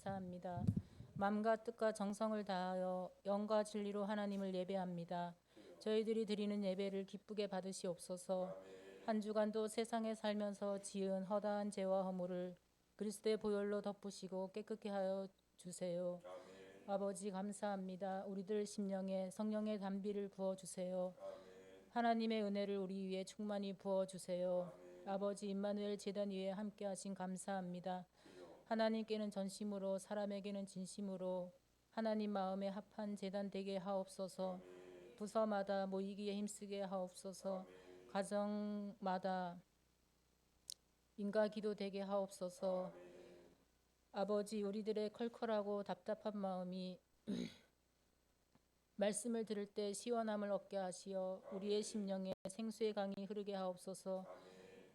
감사합니다. 마음과 뜻과 정성을 다하여 영과 진리로 하나님을 예배합니다. 저희들이 드리는 예배를 기쁘게 받으시옵소서. 한 주간도 세상에 살면서 지은 허다한 죄와 허물을 그리스도의 보혈로 덮으시고 깨끗게 하여 주세요. 아버지 감사합니다. 우리들 심령에 성령의 담비를 부어주세요. 하나님의 은혜를 우리 위에 충만히 부어주세요. 아버지 임마누엘 제단 위에 함께하신 감사합니다. 하나님께는 전심으로 사람에게는 진심으로 하나님 마음에 합한 제단 되게 하옵소서. 부서마다 모이기에 힘쓰게 하옵소서. 가정마다 인가 기도 되게 하옵소서. 아버지 우리들의 컬컬하고 답답한 마음이 말씀을 들을 때 시원함을 얻게 하시어 우리의 심령에 생수의 강이 흐르게 하옵소서.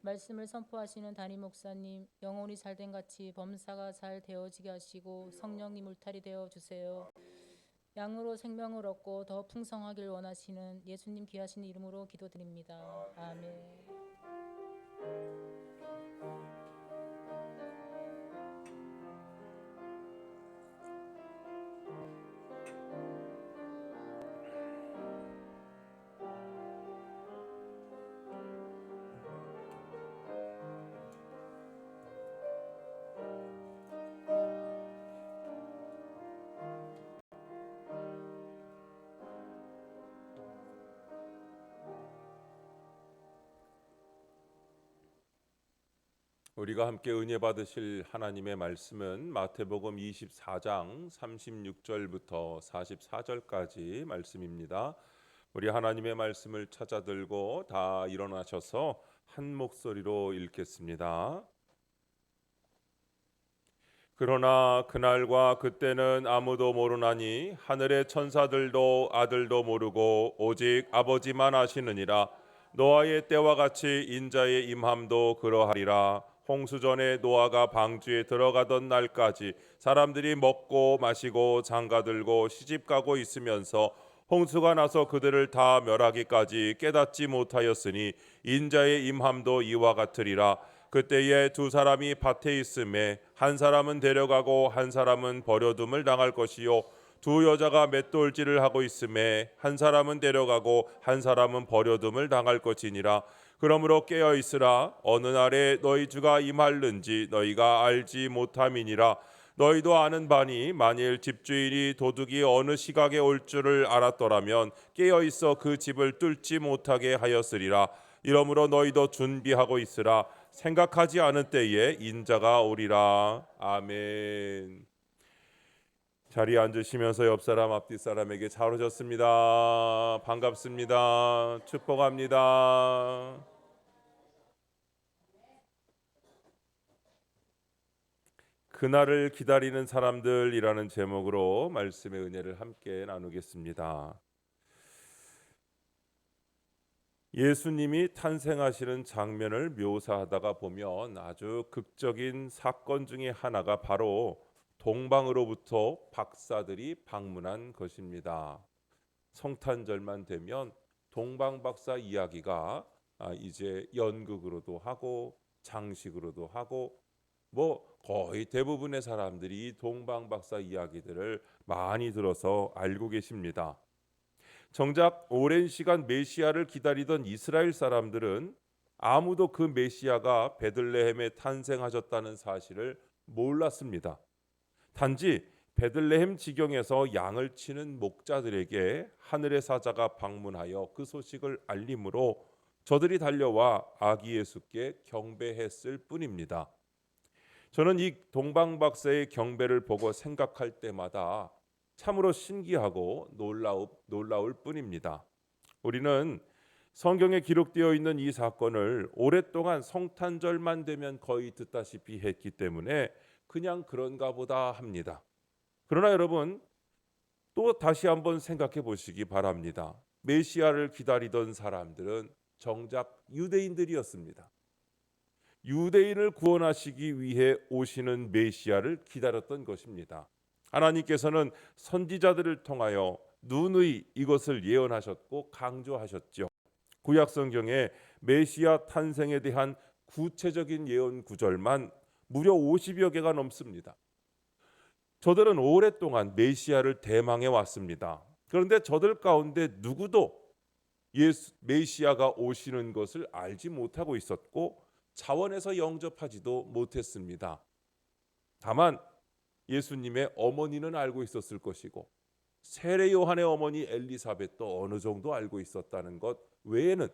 말씀을 선포하시는 담임 목사님 영혼이 잘된 같이 범사가 잘 되어지게 하시고 성령이 물탈이 되어 주세요. 양으로 생명을 얻고 더 풍성하길 원하시는 예수님 귀하신 이름으로 기도드립니다. 아멘. 우리가 함께 은혜 받으실 하나님의 말씀은 마태복음 24장 36절부터 44절까지 말씀입니다. 우리 하나님의 말씀을 찾아 들고 다 일어나셔서 한 목소리로 읽겠습니다. 그러나 그날과 그때는 아무도 모르나니 하늘의 천사들도 아들도 모르고 오직 아버지만 아시느니라. 노아의 때와 같이 인자의 임함도 그러하리라. 홍수전에 노아가 방주에 들어가던 날까지 사람들이 먹고 마시고 장가들고 시집가고 있으면서 홍수가 나서 그들을 다 멸하기까지 깨닫지 못하였으니 인자의 임함도 이와 같으리라. 그때에 두 사람이 밭에 있음에 한 사람은 데려가고 한 사람은 버려둠을 당할 것이요 두 여자가 맷돌질을 하고 있음에 한 사람은 데려가고 한 사람은 버려둠을 당할 것이니라. 그러므로 깨어 있으라. 어느 날에 너희 주가 임할는지 너희가 알지 못함이니라. 너희도 아는 바니 만일 집주인이 도둑이 어느 시각에 올 줄을 알았더라면 깨어 있어 그 집을 뚫지 못하게 하였으리라. 이러므로 너희도 준비하고 있으라. 생각하지 않은 때에 인자가 오리라. 아멘. 자리에 앉으시면서 옆 사람 앞뒤 사람에게 잘 오셨습니다. 반갑습니다. 축복합니다. 그날을 기다리는 사람들이라는 제목으로 말씀의 은혜를 함께 나누겠습니다. 예수님이 탄생하시는 장면을 묘사하다가 보면 아주 극적인 사건 중에 하나가 바로 동방으로부터 박사들이 방문한 것입니다. 성탄절만 되면 동방박사 이야기가 이제 연극으로도 하고 장식으로도 하고 거의 대부분의 사람들이 동방박사 이야기들을 많이 들어서 알고 계십니다. 정작 오랜 시간 메시아를 기다리던 이스라엘 사람들은 아무도 그 메시아가 베들레헴에 탄생하셨다는 사실을 몰랐습니다. 단지 베들레헴 지경에서 양을 치는 목자들에게 하늘의 사자가 방문하여 그 소식을 알림으로 저들이 달려와 아기 예수께 경배했을 뿐입니다. 저는 이 동방박사의 경배를 보고 생각할 때마다 참으로 신기하고 놀라울 뿐입니다. 우리는 성경에 기록되어 있는 이 사건을 오랫동안 성탄절만 되면 거의 듣다시피 했기 때문에 그냥 그런가 보다 합니다. 그러나 여러분 또 다시 한번 생각해 보시기 바랍니다. 메시아를 기다리던 사람들은 정작 유대인들이었습니다. 유대인을 구원하시기 위해 오시는 메시아를 기다렸던 것입니다. 하나님께서는 선지자들을 통하여 누누이 이것을 예언하셨고 강조하셨죠. 구약 성경에 메시아 탄생에 대한 구체적인 예언 구절만 무려 50여 개가 넘습니다. 저들은 오랫동안 메시아를 대망해 왔습니다. 그런데 저들 가운데 누구도 메시아가 오시는 것을 알지 못하고 있었고 자원해서 영접하지도 못했습니다. 다만 예수님의 어머니는 알고 있었을 것이고 세례 요한의 어머니 엘리사벳도 어느 정도 알고 있었다는 것 외에는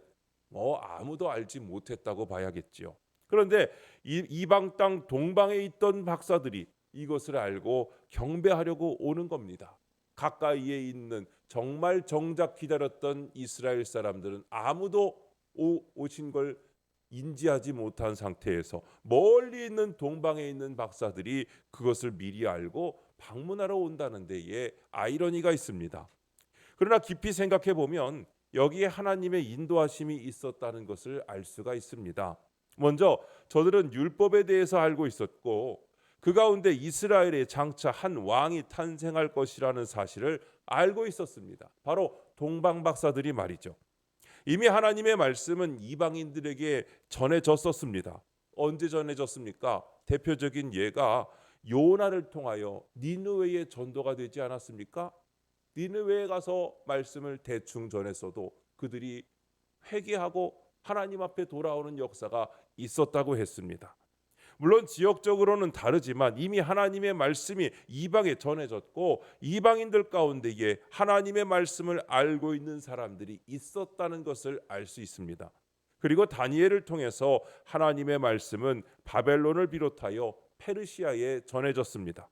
아무도 알지 못했다고 봐야겠지요. 그런데 이방 땅 동방에 있던 박사들이 이것을 알고 경배하려고 오는 겁니다. 가까이에 있는 정말 정작 기다렸던 이스라엘 사람들은 아무도 오신 걸 인지하지 못한 상태에서 멀리 있는 동방에 있는 박사들이 그것을 미리 알고 방문하러 온다는 데에 아이러니가 있습니다. 그러나 깊이 생각해 보면 여기에 하나님의 인도하심이 있었다는 것을 알 수가 있습니다. 먼저 저들은 율법에 대해서 알고 있었고 그 가운데 이스라엘에 장차 한 왕이 탄생할 것이라는 사실을 알고 있었습니다. 바로 동방 박사들이 말이죠. 이미 하나님의 말씀은 이방인들에게 전해졌었습니다. 언제 전해졌습니까? 대표적인 예가 요나를 통하여 니느웨에 전도가 되지 않았습니까? 니느웨에 가서 말씀을 대충 전했어도 그들이 회개하고 하나님 앞에 돌아오는 역사가 있었다고 했습니다. 물론 지역적으로는 다르지만 이미 하나님의 말씀이 이방에 전해졌고 이방인들 가운데에 하나님의 말씀을 알고 있는 사람들이 있었다는 것을 알 수 있습니다. 그리고 다니엘을 통해서 하나님의 말씀은 바벨론을 비롯하여 페르시아에 전해졌습니다.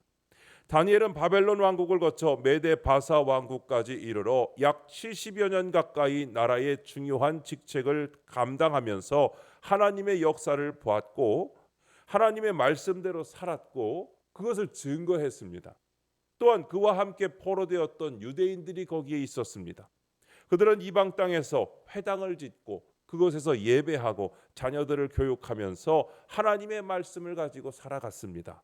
다니엘은 바벨론 왕국을 거쳐 메데 바사 왕국까지 이르러 약 70여 년 가까이 나라의 중요한 직책을 감당하면서 하나님의 역사를 보았고 하나님의 말씀대로 살았고 그것을 증거했습니다. 또한 그와 함께 포로되었던 유대인들이 거기에 있었습니다. 그들은 이방 땅에서 회당을 짓고 그곳에서 예배하고 자녀들을 교육하면서 하나님의 말씀을 가지고 살아갔습니다.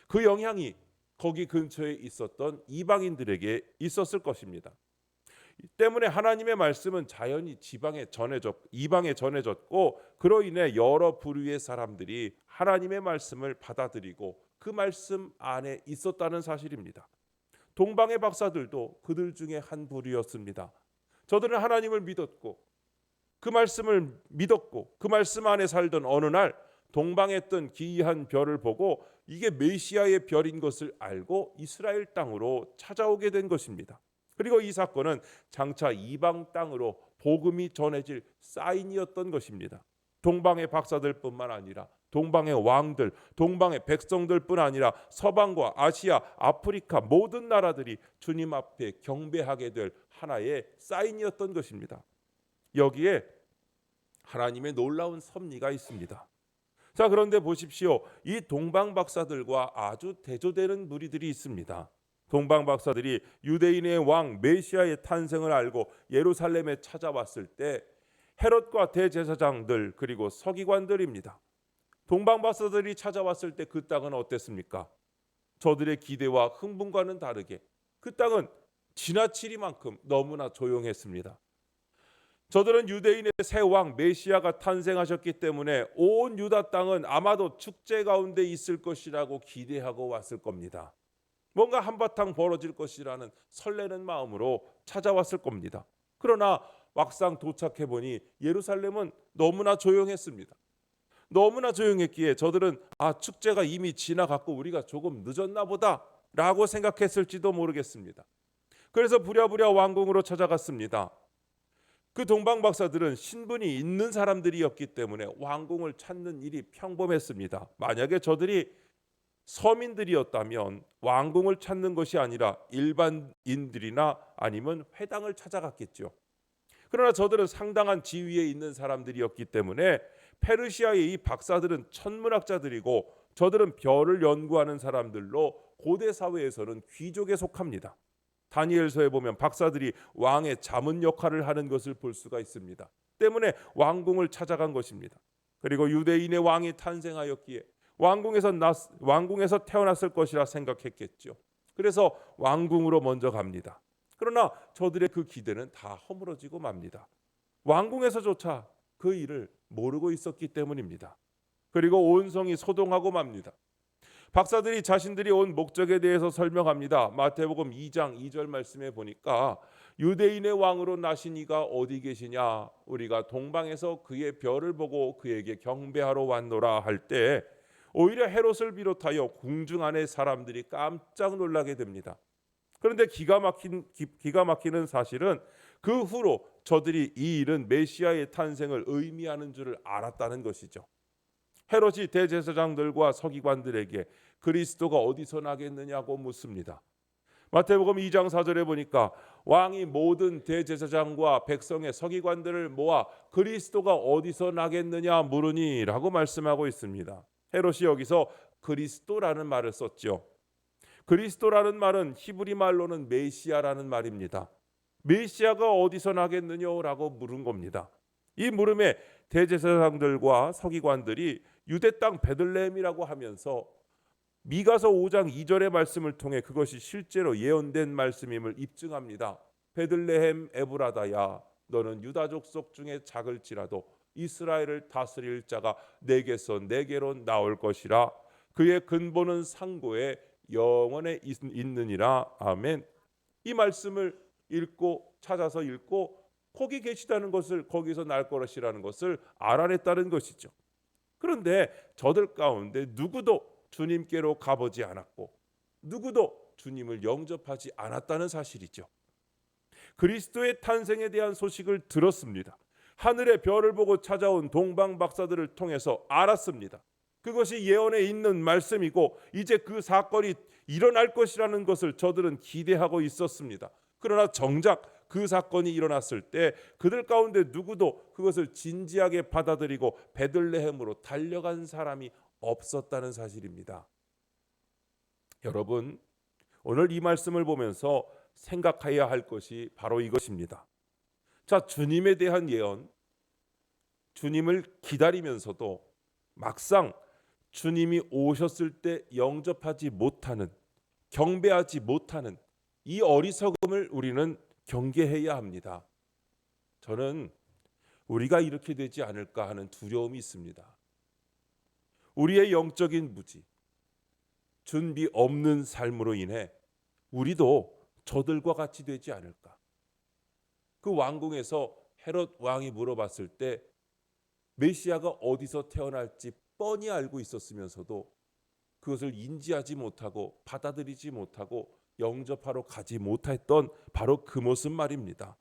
그 영향이 거기 근처에 있었던 이방인들에게 있었을 것입니다. 때문에 하나님의 말씀은 자연히 이방에 전해졌고 그로 인해 여러 부류의 사람들이 하나님의 말씀을 받아들이고 그 말씀 안에 있었다는 사실입니다. 동방의 박사들도 그들 중에 한 부류였습니다. 저들은 하나님을 믿었고 그 말씀을 믿었고 그 말씀 안에 살던 어느 날 동방에 뜬 기이한 별을 보고 이게 메시아의 별인 것을 알고 이스라엘 땅으로 찾아오게 된 것입니다. 그리고 이 사건은 장차 이방 땅으로 복음이 전해질 사인이었던 것입니다. 동방의 박사들뿐만 아니라 동방의 왕들, 동방의 백성들뿐 아니라 서방과 아시아, 아프리카 모든 나라들이 주님 앞에 경배하게 될 하나의 사인이었던 것입니다. 여기에 하나님의 놀라운 섭리가 있습니다. 자, 그런데 보십시오. 이 동방 박사들과 아주 대조되는 무리들이 있습니다. 동방 박사들이 유대인의 왕 메시아의 탄생을 알고 예루살렘에 찾아왔을 때 헤롯과 대제사장들 그리고 서기관들입니다. 동방 박사들이 찾아왔을 때 그 땅은 어땠습니까? 저들의 기대와 흥분과는 다르게 그 땅은 지나치리만큼 너무나 조용했습니다. 저들은 유대인의 새 왕 메시아가 탄생하셨기 때문에 온 유다 땅은 아마도 축제 가운데 있을 것이라고 기대하고 왔을 겁니다. 뭔가 한바탕 벌어질 것이라는 설레는 마음으로 찾아왔을 겁니다. 그러나 막상 도착해 보니 예루살렘은 너무나 조용했습니다. 너무나 조용했기에 저들은 축제가 이미 지나갔고 우리가 조금 늦었나 보다 라고 생각했을지도 모르겠습니다. 그래서 부랴부랴 왕궁으로 찾아갔습니다. 그 동방 박사들은 신분이 있는 사람들이었기 때문에 왕궁을 찾는 일이 평범했습니다. 만약에 저들이 서민들이었다면 왕궁을 찾는 것이 아니라 일반인들이나 아니면 회당을 찾아갔겠죠. 그러나 저들은 상당한 지위에 있는 사람들이었기 때문에 페르시아의 이 박사들은 천문학자들이고 저들은 별을 연구하는 사람들로 고대 사회에서는 귀족에 속합니다. 다니엘서에 보면 박사들이 왕의 자문 역할을 하는 것을 볼 수가 있습니다. 때문에 왕궁을 찾아간 것입니다. 그리고 유대인의 왕이 탄생하였기에 왕궁에서 태어났을 것이라 생각했겠죠. 그래서 왕궁으로 먼저 갑니다. 그러나 저들의 그 기대는 다 허물어지고 맙니다. 왕궁에서조차 그 일을 모르고 있었기 때문입니다. 그리고 온 성이 소동하고 맙니다. 박사들이 자신들이 온 목적에 대해서 설명합니다. 마태복음 2장 2절 말씀에 보니까 유대인의 왕으로 나신 이가 어디 계시냐? 우리가 동방에서 그의 별을 보고 그에게 경배하러 왔노라 할 때 오히려 헤롯을 비롯하여 궁중 안의 사람들이 깜짝 놀라게 됩니다. 그런데 기가 막히는 사실은 그 후로 저들이 이 일은 메시아의 탄생을 의미하는 줄을 알았다는 것이죠. 헤롯이 대제사장들과 서기관들에게 그리스도가 어디서 나겠느냐고 묻습니다. 마태복음 2장 4절에 보니까 왕이 모든 대제사장과 백성의 서기관들을 모아 그리스도가 어디서 나겠느냐 물으니라고 말씀하고 있습니다. 헤롯이 여기서 그리스도라는 말을 썼죠. 그리스도라는 말은 히브리 말로는 메시아라는 말입니다. 메시아가 어디서 나겠느냐라고 물은 겁니다. 이 물음에 대제사장들과 서기관들이 유대 땅 베들레헴이라고 하면서 미가서 5장 2절의 말씀을 통해 그것이 실제로 예언된 말씀임을 입증합니다. 베들레헴 에브라다야, 너는 유다 족속 중에 작을지라도 이스라엘을 다스릴 자가 내게서 내게로 나올 것이라. 그의 근본은 상고에 영원에 있느니라. 아멘. 이 말씀을 찾아서 읽고 거기 계시다는 것을, 거기서 날 것이라는 것을 알아냈다는 것이죠. 그런데 저들 가운데 누구도 주님께로 가보지 않았고 누구도 주님을 영접하지 않았다는 사실이죠. 그리스도의 탄생에 대한 소식을 들었습니다. 하늘의 별을 보고 찾아온 동방 박사들을 통해서 알았습니다. 그것이 예언에 있는 말씀이고 이제 그 사건이 일어날 것이라는 것을 저들은 기대하고 있었습니다. 그러나 정작 그 사건이 일어났을 때 그들 가운데 누구도 그것을 진지하게 받아들이고 베들레헴으로 달려간 사람이 없었다는 사실입니다. 여러분, 오늘 이 말씀을 보면서 생각해야 할 것이 바로 이것입니다. 자, 주님에 대한 예언, 주님을 기다리면서도 막상 주님이 오셨을 때 영접하지 못하는, 경배하지 못하는 이 어리석음을 우리는 경계해야 합니다. 저는 우리가 이렇게 되지 않을까 하는 두려움이 있습니다. 우리의 영적인 무지, 준비 없는 삶으로 인해 우리도 저들과 같이 되지 않을까. 그 왕궁에서 헤롯 왕이 물어봤을 때 메시아가 어디서 태어날지 뻔히 알고 있었으면서도 그것을 인지하지 못하고 받아들이지 못하고 영접하러 가지 못했던 바로 그 모습 말입니다.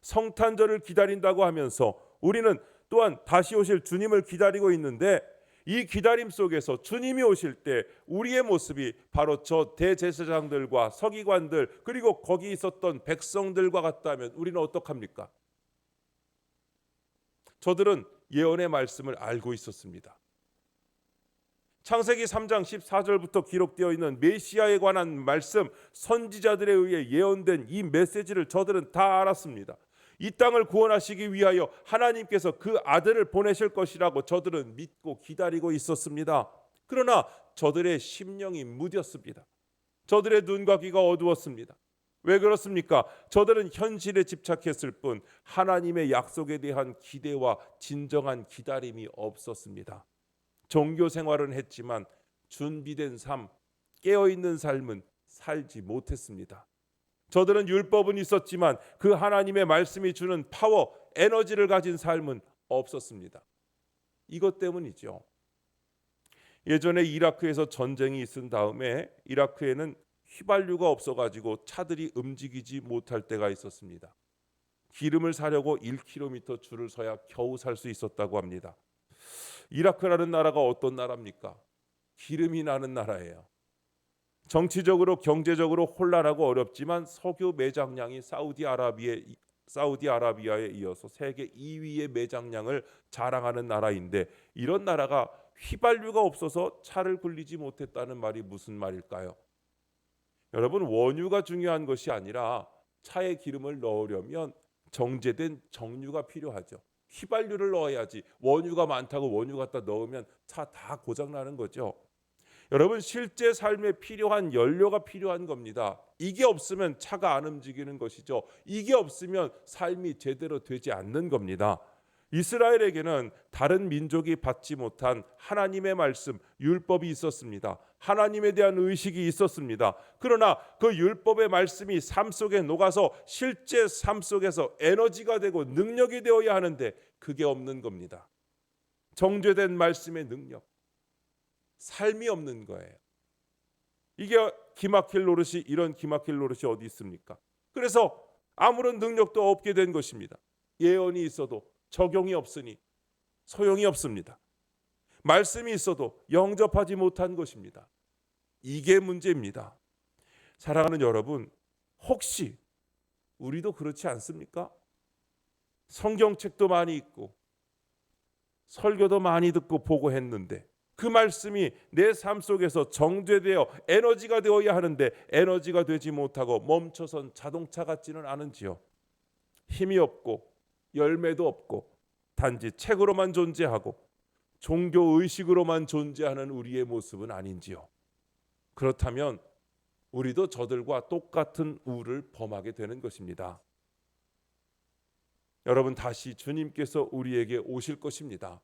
성탄절을 기다린다고 하면서 우리는 또한 다시 오실 주님을 기다리고 있는데 이 기다림 속에서 주님이 오실 때 우리의 모습이 바로 저 대제사장들과 서기관들 그리고 거기 있었던 백성들과 같다면 우리는 어떡합니까? 저들은 예언의 말씀을 알고 있었습니다. 창세기 3장 14절부터 기록되어 있는 메시아에 관한 말씀, 선지자들에 의해 예언된 이 메시지를 저들은 다 알았습니다. 이 땅을 구원하시기 위하여 하나님께서 그 아들을 보내실 것이라고 저들은 믿고 기다리고 있었습니다. 그러나 저들의 심령이 무뎠습니다. 저들의 눈과 귀가 어두웠습니다. 왜 그렇습니까? 저들은 현실에 집착했을 뿐 하나님의 약속에 대한 기대와 진정한 기다림이 없었습니다. 종교 생활은 했지만 준비된 삶, 깨어있는 삶은 살지 못했습니다. 저들은 율법은 있었지만 그 하나님의 말씀이 주는 파워, 에너지를 가진 삶은 없었습니다. 이것 때문이죠. 예전에 이라크에서 전쟁이 있은 다음에 이라크에는 휘발유가 없어가지고 차들이 움직이지 못할 때가 있었습니다. 기름을 사려고 1km 줄을 서야 겨우 살 수 있었다고 합니다. 이라크라는 나라가 어떤 나라입니까? 기름이 나는 나라예요. 정치적으로 경제적으로 혼란하고 어렵지만 석유 매장량이 사우디아라비아에 이어서 세계 2위의 매장량을 자랑하는 나라인데 이런 나라가 휘발유가 없어서 차를 굴리지 못했다는 말이 무슨 말일까요? 여러분, 원유가 중요한 것이 아니라 차에 기름을 넣으려면 정제된 정유가 필요하죠. 휘발유를 넣어야지. 원유가 많다고 원유 갖다 넣으면 차 다 고장나는 거죠. 여러분, 실제 삶에 필요한 연료가 필요한 겁니다. 이게 없으면 차가 안 움직이는 것이죠. 이게 없으면 삶이 제대로 되지 않는 겁니다. 이스라엘에게는 다른 민족이 받지 못한 하나님의 말씀, 율법이 있었습니다. 하나님에 대한 의식이 있었습니다. 그러나 그 율법의 말씀이 삶 속에 녹아서 실제 삶 속에서 에너지가 되고 능력이 되어야 하는데 그게 없는 겁니다. 정죄된 말씀의 능력, 삶이 없는 거예요. 이게 기막힐 노릇이, 이런 기막힐 노릇이 어디 있습니까? 그래서 아무런 능력도 없게 된 것입니다. 예언이 있어도 적용이 없으니 소용이 없습니다. 말씀이 있어도 영접하지 못한 것입니다. 이게 문제입니다. 사랑하는 여러분, 혹시 우리도 그렇지 않습니까? 성경책도 많이 읽고 설교도 많이 듣고 보고 했는데 그 말씀이 내 삶 속에서 정죄되어 에너지가 되어야 하는데 에너지가 되지 못하고 멈춰선 자동차 같지는 않은지요. 힘이 없고 열매도 없고 단지 책으로만 존재하고 종교 의식으로만 존재하는 우리의 모습은 아닌지요. 그렇다면 우리도 저들과 똑같은 우를 범하게 되는 것입니다. 여러분, 다시 주님께서 우리에게 오실 것입니다.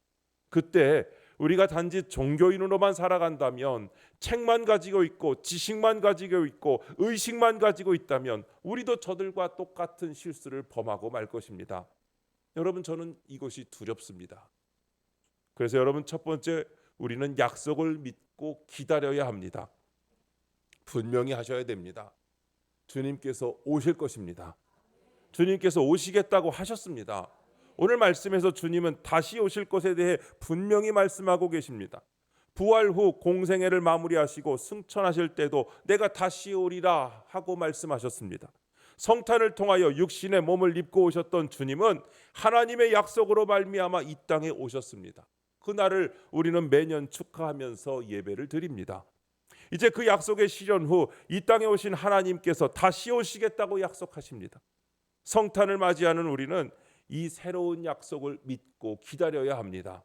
그때 우리가 단지 종교인으로만 살아간다면, 책만 가지고 있고 지식만 가지고 있고 의식만 가지고 있다면 우리도 저들과 똑같은 실수를 범하고 말 것입니다. 여러분, 저는 이것이 두렵습니다. 그래서 여러분, 첫 번째, 우리는 약속을 믿고 기다려야 합니다. 분명히 하셔야 됩니다. 주님께서 오실 것입니다. 주님께서 오시겠다고 하셨습니다. 오늘 말씀에서 주님은 다시 오실 것에 대해 분명히 말씀하고 계십니다. 부활 후 공생애를 마무리하시고 승천하실 때도 내가 다시 오리라 하고 말씀하셨습니다. 성탄을 통하여 육신의 몸을 입고 오셨던 주님은 하나님의 약속으로 말미암아 이 땅에 오셨습니다. 그날을 우리는 매년 축하하면서 예배를 드립니다. 이제 그 약속의 실현 후 이 땅에 오신 하나님께서 다시 오시겠다고 약속하십니다. 성탄을 맞이하는 우리는 이 새로운 약속을 믿고 기다려야 합니다.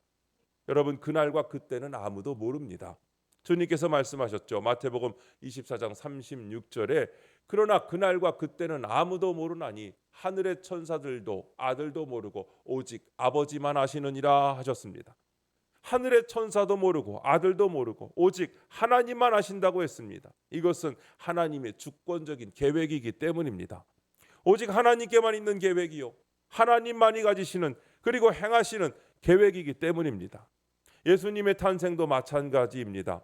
여러분, 그날과 그때는 아무도 모릅니다. 주님께서 말씀하셨죠. 마태복음 24장 36절에 그러나 그날과 그때는 아무도 모르나니 하늘의 천사들도 아들도 모르고 오직 아버지만 아시느니라 하셨습니다. 하늘의 천사도 모르고 아들도 모르고 오직 하나님만 아신다고 했습니다. 이것은 하나님의 주권적인 계획이기 때문입니다. 오직 하나님께만 있는 계획이요, 하나님만이 가지시는 그리고 행하시는 계획이기 때문입니다. 예수님의 탄생도 마찬가지입니다.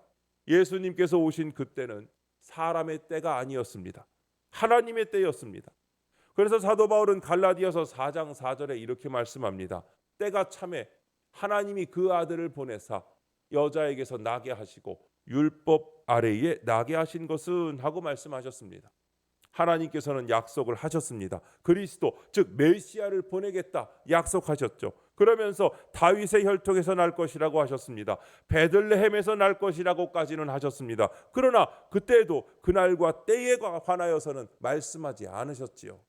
예수님께서 오신 그때는 사람의 때가 아니었습니다. 하나님의 때였습니다. 그래서 사도 바울은 갈라디아서 4장 4절에 이렇게 말씀합니다. 때가 참에 하나님이 그 아들을 보내사 여자에게서 나게 하시고 율법 아래에 나게 하신 것은 하고 말씀하셨습니다. 하나님께서는 약속을 하셨습니다. 그리스도 즉 메시아를 보내겠다 약속하셨죠. 그러면서 다윗의 혈통에서 날 것이라고 하셨습니다. 베들레헴에서 날 것이라고까지는 하셨습니다. 그러나 그때도 그날과 때에 관하여서는 말씀하지 않으셨지요.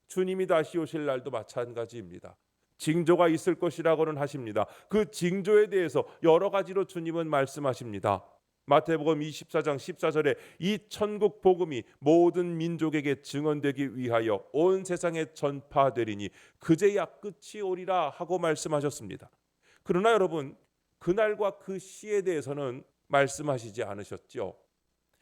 주님이 다시 오실 날도 마찬가지입니다. 징조가 있을 것이라고는 하십니다. 그 징조에 대해서 여러 가지로 주님은 말씀하십니다. 마태복음 24장 14절에 이 천국 복음이 모든 민족에게 증언되기 위하여 온 세상에 전파되리니 그제야 끝이 오리라 하고 말씀하셨습니다. 그러나 여러분, 그날과 그 시에 대해서는 말씀하시지 않으셨죠.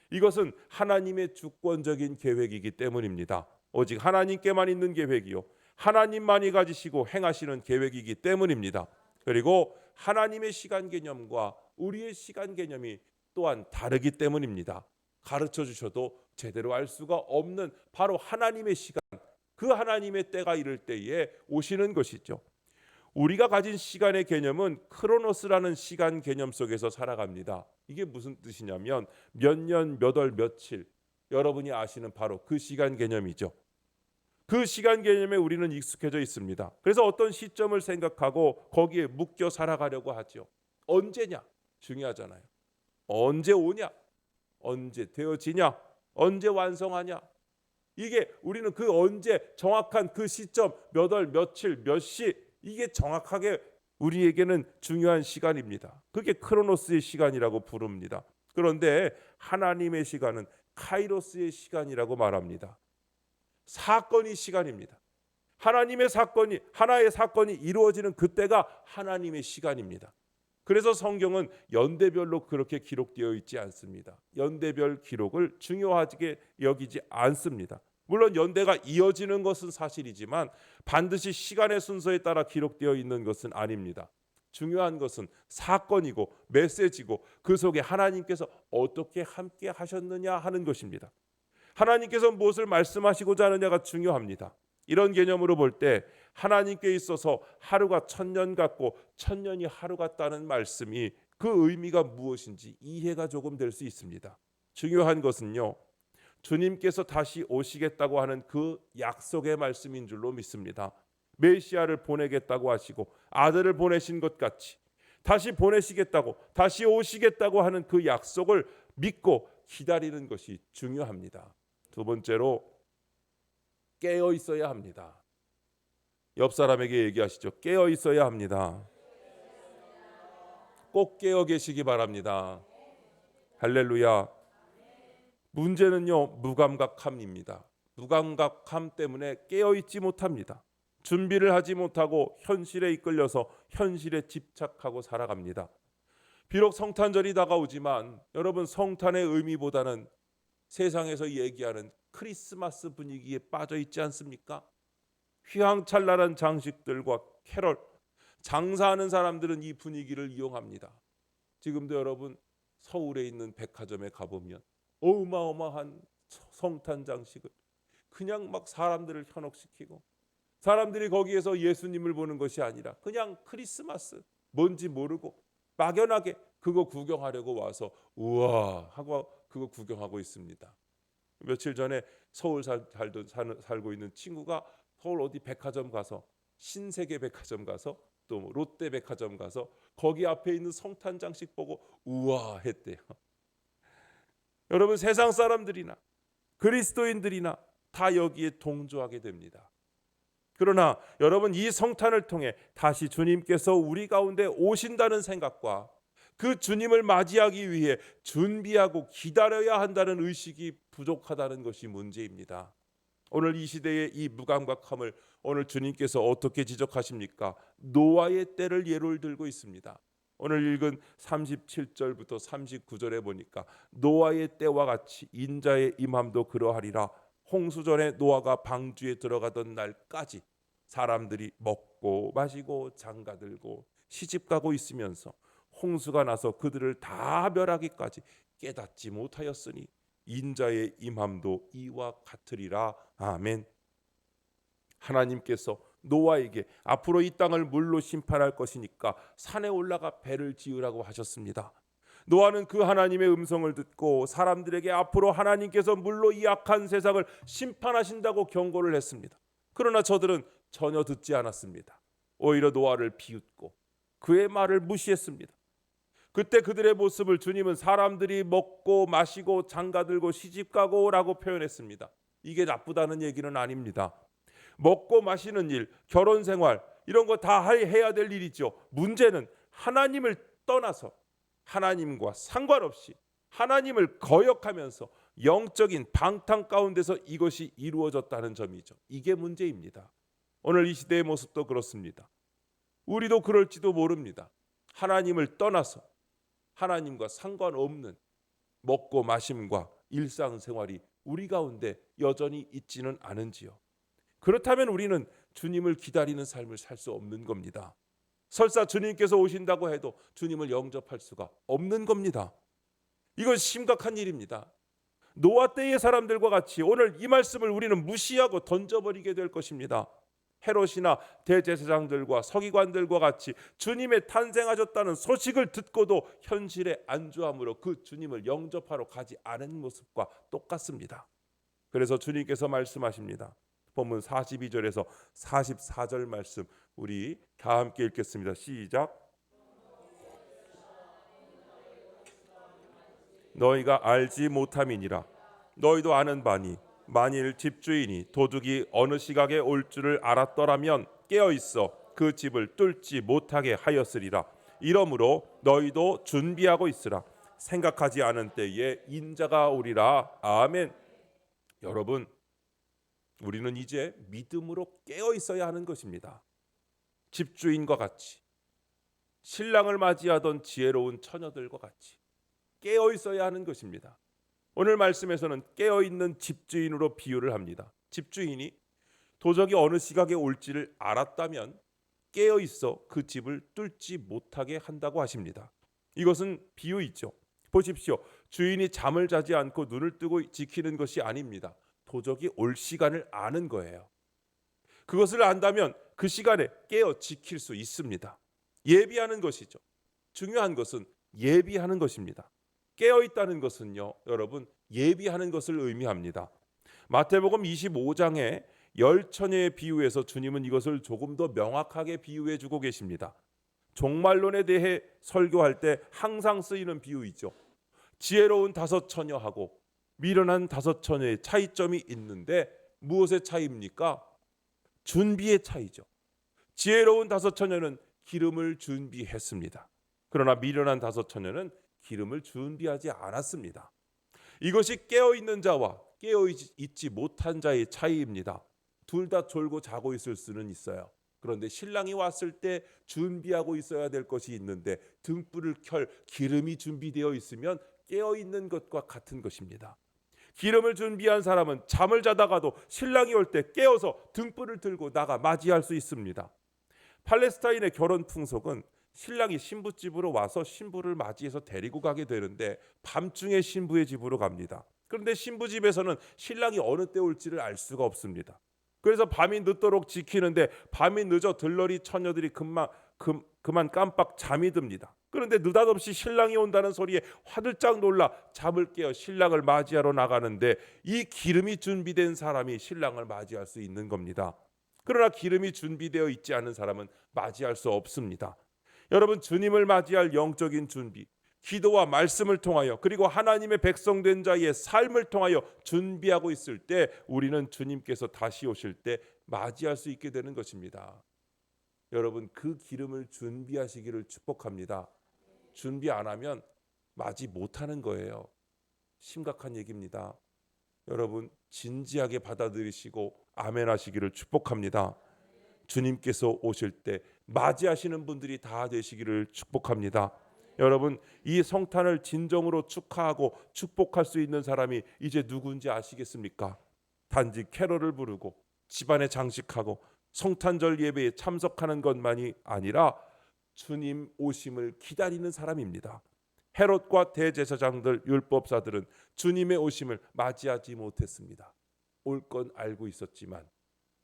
이것은 하나님의 주권적인 계획이기 때문입니다. 오직 하나님께만 있는 계획이요, 하나님만이 가지시고 행하시는 계획이기 때문입니다. 그리고 하나님의 시간 개념과 우리의 시간 개념이 또한 다르기 때문입니다. 가르쳐 주셔도 제대로 알 수가 없는 바로 하나님의 시간, 그 하나님의 때가 이를 때에 오시는 것이죠. 우리가 가진 시간의 개념은 크로노스라는 시간 개념 속에서 살아갑니다. 이게 무슨 뜻이냐면 몇 년, 몇 월, 며칠, 여러분이 아시는 바로 그 시간 개념이죠. 그 시간 개념에 우리는 익숙해져 있습니다. 그래서 어떤 시점을 생각하고 거기에 묶여 살아가려고 하죠. 언제냐? 중요하잖아요. 언제 오냐? 언제 되어지냐? 언제 완성하냐? 이게 우리는 그 언제 정확한 그 시점 몇 월, 며칠, 몇 시, 이게 정확하게 우리에게는 중요한 시간입니다. 그게 크로노스의 시간이라고 부릅니다. 그런데 하나님의 시간은 카이로스의 시간이라고 말합니다. 사건이 시간입니다. 하나님의 사건이 하나의 사건이 이루어지는 그때가 하나님의 시간입니다. 그래서 성경은 연대별로 그렇게 기록되어 있지 않습니다. 연대별 기록을 중요하게 여기지 않습니다. 물론 연대가 이어지는 것은 사실이지만 반드시 시간의 순서에 따라 기록되어 있는 것은 아닙니다. 중요한 것은 사건이고 메시지고 그 속에 하나님께서 어떻게 함께 하셨느냐 하는 것입니다. 하나님께서 무엇을 말씀하시고자 하느냐가 중요합니다. 이런 개념으로 볼 때 하나님께 있어서 하루가 천년 같고 천년이 하루 같다는 말씀이 그 의미가 무엇인지 이해가 조금 될 수 있습니다. 중요한 것은요, 주님께서 다시 오시겠다고 하는 그 약속의 말씀인 줄로 믿습니다. 메시아를 보내겠다고 하시고 아들을 보내신 것 같이 다시 보내시겠다고, 다시 오시겠다고 하는 그 약속을 믿고 기다리는 것이 중요합니다. 두 번째로 깨어 있어야 합니다. 옆 사람에게 얘기하시죠. 깨어 있어야 합니다. 꼭 깨어 계시기 바랍니다. 할렐루야. 문제는요, 무감각함입니다. 무감각함 때문에 깨어 있지 못합니다. 준비를 하지 못하고 현실에 이끌려서 현실에 집착하고 살아갑니다. 비록 성탄절이 다가오지만 여러분, 성탄의 의미보다는 세상에서 얘기하는 크리스마스 분위기에 빠져 있지 않습니까? 휘황찬란한 장식들과 캐럴, 장사하는 사람들은 이 분위기를 이용합니다. 지금도 여러분 서울에 있는 백화점에 가보면 어마어마한 성탄 장식을 그냥 막 사람들을 현혹시키고, 사람들이 거기에서 예수님을 보는 것이 아니라 그냥 크리스마스 뭔지 모르고 막연하게 그거 구경하려고 와서 우와 하고 그거 구경하고 있습니다. 며칠 전에 서울 살고 있는 친구가 서울 어디 백화점 가서, 신세계 백화점 가서, 또 롯데 백화점 가서 거기 앞에 있는 성탄 장식 보고 우와 했대요. 여러분, 세상 사람들이나 그리스도인들이나 다 여기에 동조하게 됩니다. 그러나 여러분, 이 성탄을 통해 다시 주님께서 우리 가운데 오신다는 생각과 그 주님을 맞이하기 위해 준비하고 기다려야 한다는 의식이 부족하다는 것이 문제입니다. 오늘 이 시대의 이 무감각함을 오늘 주님께서 어떻게 지적하십니까? 노아의 때를 예를 들고 있습니다. 오늘 읽은 37절부터 39절에 보니까 노아의 때와 같이 인자의 임함도 그러하리라. 홍수전에 노아가 방주에 들어가던 날까지 사람들이 먹고 마시고 장가들고 시집가고 있으면서 홍수가 나서 그들을 다 멸하기까지 깨닫지 못하였으니 인자의 임함도 이와 같으리라. 아멘. 하나님께서 노아에게 앞으로 이 땅을 물로 심판할 것이니까 산에 올라가 배를 지으라고 하셨습니다. 노아는 그 하나님의 음성을 듣고 사람들에게 앞으로 하나님께서 물로 이 악한 세상을 심판하신다고 경고를 했습니다. 그러나 저들은 전혀 듣지 않았습니다. 오히려 노아를 비웃고 그의 말을 무시했습니다. 그때 그들의 모습을 주님은 사람들이 먹고 마시고 장가들고 시집가고라고 표현했습니다. 이게 나쁘다는 얘기는 아닙니다. 먹고 마시는 일, 결혼 생활 이런 거 다 해야 될 일이죠. 문제는 하나님을 떠나서 하나님과 상관없이 하나님을 거역하면서 영적인 방탕 가운데서 이것이 이루어졌다는 점이죠. 이게 문제입니다. 오늘 이 시대의 모습도 그렇습니다. 우리도 그럴지도 모릅니다. 하나님을 떠나서 하나님과 상관없는 먹고 마심과 일상생활이 우리 가운데 여전히 있지는 않은지요. 그렇다면 우리는 주님을 기다리는 삶을 살 수 없는 겁니다. 설사 주님께서 오신다고 해도 주님을 영접할 수가 없는 겁니다. 이건 심각한 일입니다. 노아 때의 사람들과 같이 오늘 이 말씀을 우리는 무시하고 던져버리게 될 것입니다. 헤롯이나 대제사장들과 서기관들과 같이 주님의 탄생하셨다는 소식을 듣고도 현실에 안주함으로 그 주님을 영접하러 가지 않은 모습과 똑같습니다. 그래서 주님께서 말씀하십니다. 본문 42절에서 44절 말씀 우리 다 함께 읽겠습니다. 시작. 너희가 알지 못함이니라. 너희도 아는 바니 만일 집주인이 도둑이 어느 시각에 올 줄을 알았더라면 깨어 있어 그 집을 뚫지 못하게 하였으리라. 이러므로 너희도 준비하고 있으라. 생각하지 않은 때에 인자가 오리라. 아멘. 여러분, 우리는 이제 믿음으로 깨어 있어야 하는 것입니다. 집주인과 같이, 신랑을 맞이하던 지혜로운 처녀들과 같이 깨어 있어야 하는 것입니다. 오늘 말씀에서는 깨어 있는 집주인으로 비유를 합니다. 집주인이 도적이 어느 시각에 올지를 알았다면 깨어 있어 그 집을 뚫지 못하게 한다고 하십니다. 이것은 비유이죠. 보십시오. 주인이 잠을 자지 않고 눈을 뜨고 지키는 것이 아닙니다. 도적이 올 시간을 아는 거예요. 그것을 안다면 그 시간에 깨어 지킬 수 있습니다. 예비하는 것이죠. 중요한 것은 예비하는 것입니다. 깨어 있다는 것은요, 여러분, 예비하는 것을 의미합니다. 마태복음 25장에 열 처녀의 비유에서 주님은 이것을 조금 더 명확하게 비유해 주고 계십니다. 종말론에 대해 설교할 때 항상 쓰이는 비유이죠. 지혜로운 다섯 처녀하고 미련한 다섯 처녀의 차이점이 있는데 무엇의 차이입니까? 준비의 차이죠. 지혜로운 다섯 처녀는 기름을 준비했습니다. 그러나 미련한 다섯 처녀는 기름을 준비하지 않았습니다. 이것이 깨어있는 자와 깨어있지 못한 자의 차이입니다. 둘 다 졸고 자고 있을 수는 있어요. 그런데 신랑이 왔을 때 준비하고 있어야 될 것이 있는데 등불을 켤 기름이 준비되어 있으면 깨어있는 것과 같은 것입니다. 기름을 준비한 사람은 잠을 자다가도 신랑이 올 때 깨어서 등불을 들고 나가 맞이할 수 있습니다. 팔레스타인의 결혼 풍속은 신랑이 신부집으로 와서 신부를 맞이해서 데리고 가게 되는데 밤중에 신부의 집으로 갑니다. 그런데 신부 집에서는 신랑이 어느 때 올지를 알 수가 없습니다. 그래서 밤이 늦도록 지키는데 밤이 늦어 들러리 처녀들이 그만 깜빡 잠이 듭니다. 그런데 느닷없이 신랑이 온다는 소리에 화들짝 놀라 잠을 깨어 신랑을 맞이하러 나가는데 이 기름이 준비된 사람이 신랑을 맞이할 수 있는 겁니다. 그러나 기름이 준비되어 있지 않은 사람은 맞이할 수 없습니다. 여러분, 주님을 맞이할 영적인 준비, 기도와 말씀을 통하여 그리고 하나님의 백성된 자의 삶을 통하여 준비하고 있을 때 우리는 주님께서 다시 오실 때 맞이할 수 있게 되는 것입니다. 여러분, 그 기름을 준비하시기를 축복합니다. 준비 안 하면 맞이 못하는 거예요. 심각한 얘기입니다. 여러분, 진지하게 받아들이시고 아멘 하시기를 축복합니다. 주님께서 오실 때 맞이하시는 분들이 다 되시기를 축복합니다. 여러분, 이 성탄을 진정으로 축하하고 축복할 수 있는 사람이 이제 누군지 아시겠습니까? 단지 캐럴을 부르고 집안에 장식하고 성탄절 예배에 참석하는 것만이 아니라 주님 오심을 기다리는 사람입니다. 헤롯과 대제사장들, 율법사들은 주님의 오심을 맞이하지 못했습니다. 올 건 알고 있었지만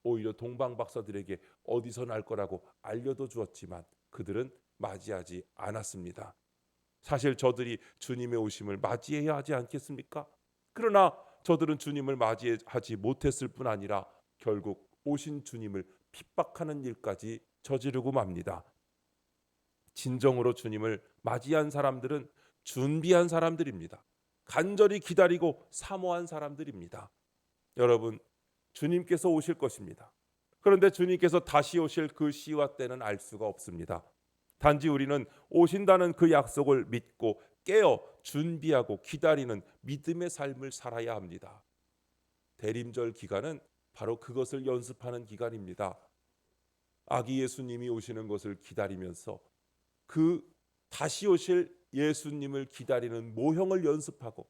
오히려 동방박사들에게 어디서 날 거라고 알려도 주었지만 그들은 맞이하지 않았습니다. 사실 저들이 주님의 오심을 맞이해야 하지 않겠습니까? 그러나 저들은 주님을 맞이하지 못했을 뿐 아니라 결국 오신 주님을 핍박하는 일까지 저지르고 맙니다. 진정으로 주님을 맞이한 사람들은 준비한 사람들입니다. 간절히 기다리고 사모한 사람들입니다. 여러분, 주님께서 오실 것입니다. 그런데 주님께서 다시 오실 그 시와 때는 알 수가 없습니다. 단지 우리는 오신다는 그 약속을 믿고 깨어 준비하고 기다리는 믿음의 삶을 살아야 합니다. 대림절 기간은 바로 그것을 연습하는 기간입니다. 아기 예수님이 오시는 것을 기다리면서 그 다시 오실 예수님을 기다리는 모형을 연습하고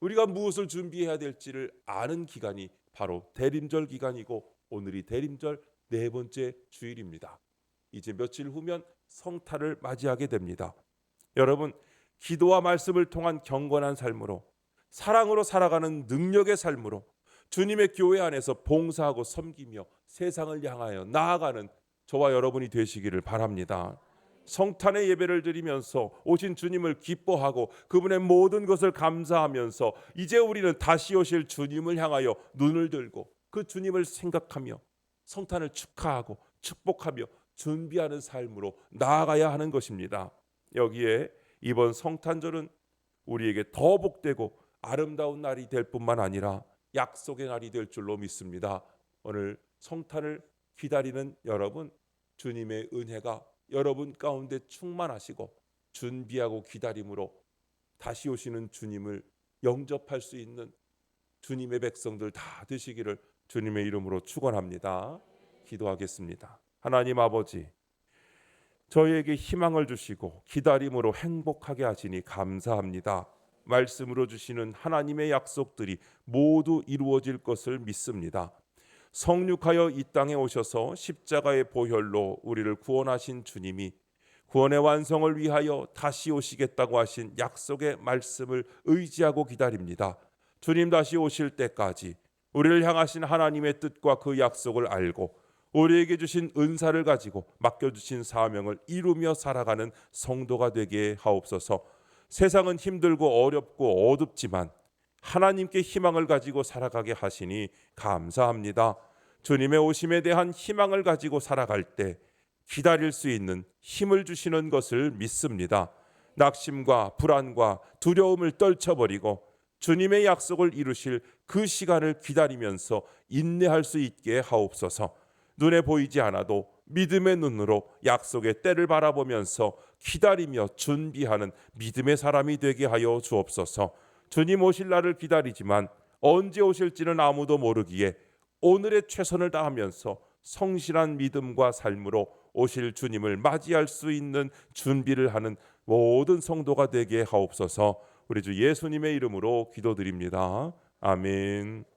우리가 무엇을 준비해야 될지를 아는 기간이 바로 대림절 기간이고 오늘이 대림절 네 번째 주일입니다. 이제 며칠 후면 성탄을 맞이하게 됩니다. 여러분, 기도와 말씀을 통한 경건한 삶으로 사랑으로 살아가는 능력의 삶으로 주님의 교회 안에서 봉사하고 섬기며 세상을 향하여 나아가는 저와 여러분이 되시기를 바랍니다. 성탄의 예배를 드리면서 오신 주님을 기뻐하고 그분의 모든 것을 감사하면서 이제 우리는 다시 오실 주님을 향하여 눈을 들고 그 주님을 생각하며 성탄을 축하하고 축복하며 준비하는 삶으로 나아가야 하는 것입니다. 여기에 이번 성탄절은 우리에게 더 복되고 아름다운 날이 될 뿐만 아니라 약속의 날이 될 줄로 믿습니다. 오늘 성탄을 기다리는 여러분, 주님의 은혜가 여러분 가운데 충만하시고 준비하고 기다림으로 다시 오시는 주님을 영접할 수 있는 주님의 백성들 다 되시기를 주님의 이름으로 축원합니다. 기도하겠습니다. 하나님 아버지, 저희에게 희망을 주시고 기다림으로 행복하게 하시니 감사합니다. 말씀으로 주시는 하나님의 약속들이 모두 이루어질 것을 믿습니다. 성육하여 이 땅에 오셔서 십자가의 보혈로 우리를 구원하신 주님이 구원의 완성을 위하여 다시 오시겠다고 하신 약속의 말씀을 의지하고 기다립니다. 주님 다시 오실 때까지 우리를 향하신 하나님의 뜻과 그 약속을 알고 우리에게 주신 은사를 가지고 맡겨주신 사명을 이루며 살아가는 성도가 되게 하옵소서. 세상은 힘들고 어렵고 어둡지만 하나님께 희망을 가지고 살아가게 하시니 감사합니다. 주님의 오심에 대한 희망을 가지고 살아갈 때 기다릴 수 있는 힘을 주시는 것을 믿습니다. 낙심과 불안과 두려움을 떨쳐버리고 주님의 약속을 이루실 그 시간을 기다리면서 인내할 수 있게 하옵소서. 눈에 보이지 않아도 믿음의 눈으로 약속의 때를 바라보면서 기다리며 준비하는 믿음의 사람이 되게 하여 주옵소서. 주님 오실 날을 기다리지만 언제 오실지는 아무도 모르기에 오늘의 최선을 다하면서 성실한 믿음과 삶으로 오실 주님을 맞이할 수 있는 준비를 하는 모든 성도가 되게 하옵소서. 우리 주 예수님의 이름으로 기도드립니다. 아멘.